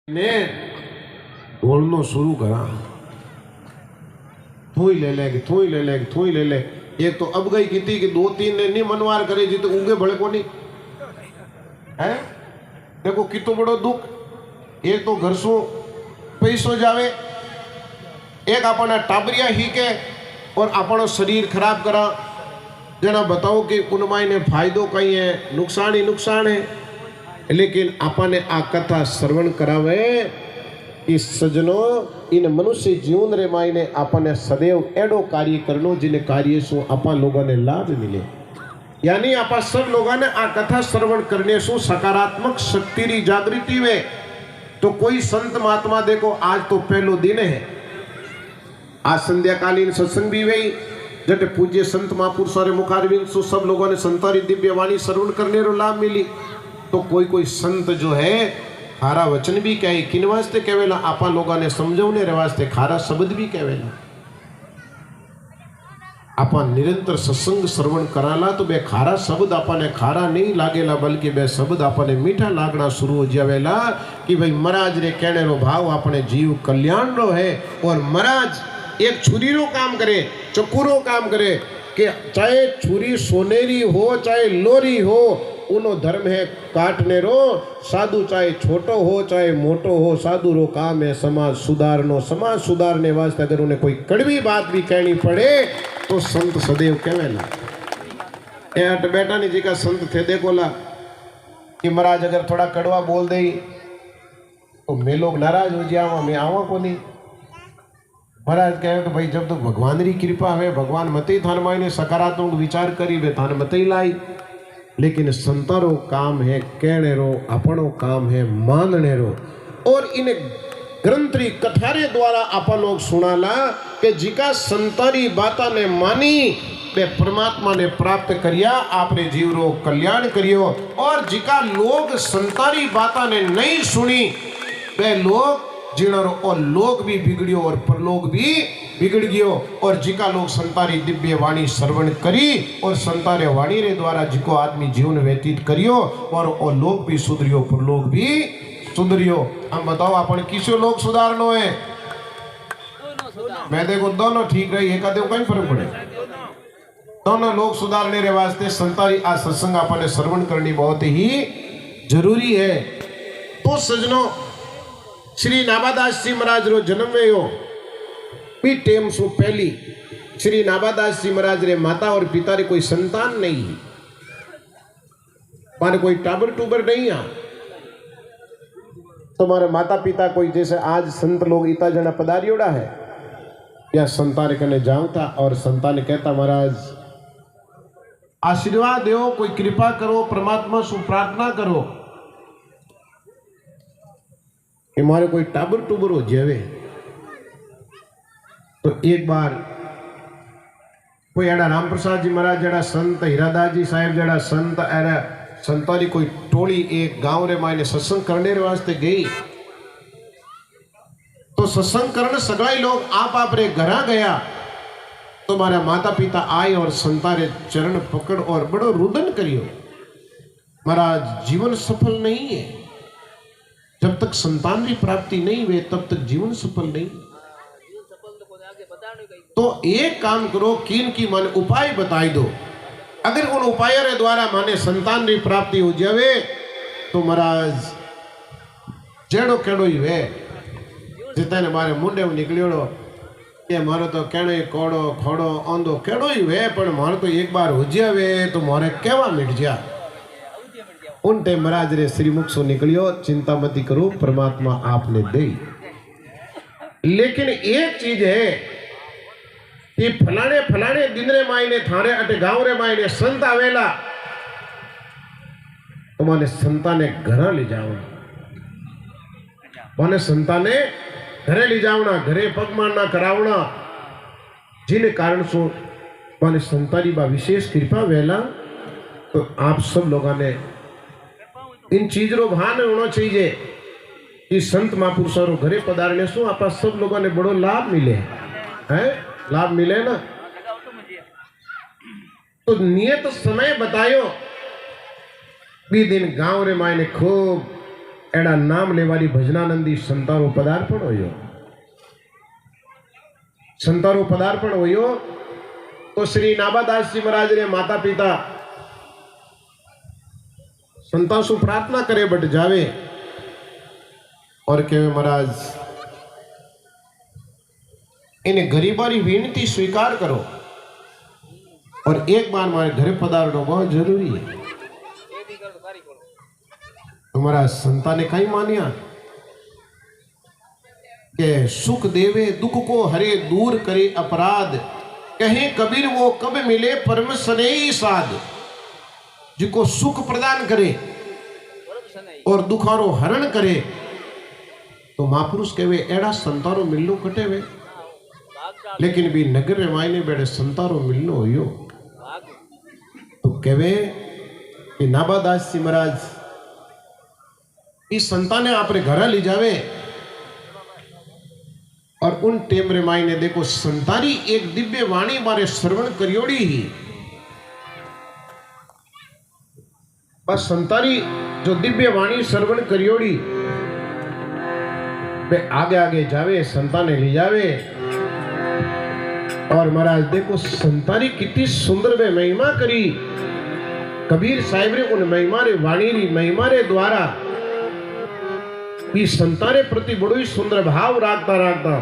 ने बोलना शुरू करा, थोई ले ले थोई ले ले थोई ले ले। एक तो अब गई की थी कि दो तीन ने नहीं मनवार करे जी तो उगे भले को नहीं है। देखो कितो बड़ो दुख। एक तो घर सु पैसो जावे, एक अपना टाबरिया ही के और अपनो शरीर खराब करा। जना बताओ कि उनमाई ने फायदो कहीं है, नुकसान ही नुकसान है। लेकिन आपने आ कथा श्रवण करावे कि सजनो इन मनुष्य जीवन रे मायने आपने सदैव एडो कार्य करनो जिने कार्य सु आपा लोगों ने लाभ मिले। यानी आपा सब लोगों ने आ कथा श्रवण करने सु सकारात्मक शक्ति री जागृति वे। तो कोई संत महात्मा देखो आज तो पहलो दिन है, आज संध्याकालीन सत्संग भी वही जट पूज्य संत महापुरुषों रे मुखारविंद सु सब लोगों ने संतारी दिव्य वाणी श्रवण करने रो लाभ मिली। तो कोई कोई संत जो है खारा वचन भी कहे, किन वास्ते कहेला आपा लोगों ने समझौने रे वास्ते खारा शब्द भी कहेला। आपा निरंतर सत्संग श्रवण कराला तो बे खारा शब्द आपने खारा नहीं लागेला, बल्कि बे शब्द आपने मीठा लागना शुरू हो जावेला कि भाई महाराज रे कहने रो भाव अपने जीव कल्याण रो है। और महाराज एक छुरी रो काम करे, चक्कू काम करे कि चाहे छुरी सोनेरी हो चाहे लोरी हो, उनो धर्म है काटने रो। साधु चाहे छोटो हो चाहे मोटो हो, साधु रो काम है समाज सुधारनो। समाज सुधारने वास्ते अगर उन्हें कोई कड़वी बात भी कहनी पड़े तो संत सदैव कहेला। अट बेटा ने जी का संत थे देखोला कि महाराज अगर थोड़ा कड़वा बोल दे तो मैं लोग नाराज हो जावा, मैं आवा को नहीं। महाराज कहे तो भाई जब तो भगवान री कृपा है, भगवान मत ही थान मायने सकारात्मक विचार करी वे थान मत ही लाई। लेकिन संतारो काम है कहने रो, अपनो काम है मानने रो। और इन ग्रंथरी कथारे द्वारा अपन लोग सुनाला कि जिका संतारी बाता ने मानी वे परमात्मा ने प्राप्त करिया, आपने जीव रो कल्याण करियो। और जिका लोग संतारी बाता ने नहीं सुनी वे लोग जिणरो और लोग भी बिगड़ियो और परलोक भी बिगड़ गयो। और जिका लोग संतारी दिव्य वाणी श्रवण करी और संतारे वाणी रे द्वारा जिको आदमी जीवन व्यतीत करियो और लोग भी सुधरियो परलोक भी सुधरियो। हम बताओ अपन किसो लोग सुधारनो है? मैं देखो दोनों ठीक रही है, कदे कहीं फर्क पड़े। दोनों लोग सुधारने रे वास्ते संतारी आ सत्संग अपने श्रवण करनी बहुत ही जरूरी है। तो सजनो श्री नाभादास जी महाराज रो जन्म हुयो भी टेम सु पहली श्री नाभादास जी महाराज रे माता और पिता रे कोई संतान नहीं, मारे कोई टाबर टूबर नहीं है। तुम्हारे माता पिता कोई जैसे आज संत लोग इतना जना पधारियोड़ा है या संतान कने जाऊं था और संतान कहता महाराज आशीर्वाद दो, कोई कृपा करो, परमात्मा सु प्रार्थना करो कि मारे कोई टाबर टूबर हो जावे। तो एक बार कोई एड़ा राम प्रसाद जी महाराज जड़ा संत, हीरादास जी साहेब जड़ा संत, एड़ा संतारी कोई टोली एक गांव रे मायने सत्संग करने रे वास्ते गई। तो सत्संग करने सगड़ा लोग आप रे घरा गया तो मारा माता पिता आए और संतारे चरण पकड़ और बड़ो रुदन करियो। महाराज जीवन सफल नहीं है, जब तक संतान की प्राप्ति नहीं हुए तब तक जीवन सफल नहीं। तो एक काम करो, किन की माने उपाय बताई दो। अगर उन उपायों के द्वारा माने संतान की प्राप्ति हो जावे तो महाराज जेड़ो केड़ो ही वे जितने मारे मुंडे में निकलियो ये मारो तो कहने कोड़ो खोड़ो आंधो केड़ो ही वे, पर मारो तो एक बार हो जावे तो मारे केवा मिट जा। उन टाइम महाराज रे श्रीमुख सो निकलियो, चिंता मत करो परमात्मा आपने दे। लेकिन एक चीज है कि फलाने फलाने दिन रे मायने थारे अटे गांव रे मायने संत आवेला तो माने संताने घरा ले जाओ, माने संताने घरे ले जावना, घरे पग मारना करावना, जिन कारण सो माने संतारी बा विशेष कृपा वेला। तो आप सब लोगों ने इन चीज रो भान होना चाहिए कि संत महापुरुषों रो घरे पधारने सो आप सब लोगों ने बड़ो लाभ मिले है, लाभ मिले ना। तो नियत समय बतायो भी दिन गांव रे मायने खूब एड़ा नाम लेवारी भजनानंदी संतारो पदार्पण होयो। संतारो पदार्पण होयो तो श्री नाबादास जी महाराज ने माता पिता संता सु प्रार्थना करे बट जावे और कहे महाराज इन्हें गरीबारी विनती स्वीकार करो और एक बार हमारे घर पधारना बहुत जरूरी है। तुम्हारा संता ने कहीं मानिया के सुख देवे दुख को हरे दूर करे अपराध, कहे कबीर वो कब मिले परम स्नेही साध, जिको सुख प्रदान करे और दुखारो हरण करे। तो महापुरुष कहे एड़ा संतारो मिलनो कटे वे, लेकिन भी नगर रे मायने बेड़े संतारो मिलनो होयो। तो कहे कि नाबादास जी महाराज इस संता ने आपरे घर ली जावे और उन टेमरे मायने देखो संतारी एक दिव्य वाणी मारे श्रवण करियोड़ी ही। बस संतारी जो दिव्य वाणी श्रवण करियोड़ी वे आगे आगे जावे, संता ने ले जावे और महाराज देखो संतारी कितनी सुंदर वे महिमा करी। कबीर साहिब रे उन महिमा रे वाणी री महिमा रे द्वारा संतारे प्रति बड़ो ही सुंदर भाव राखता राखता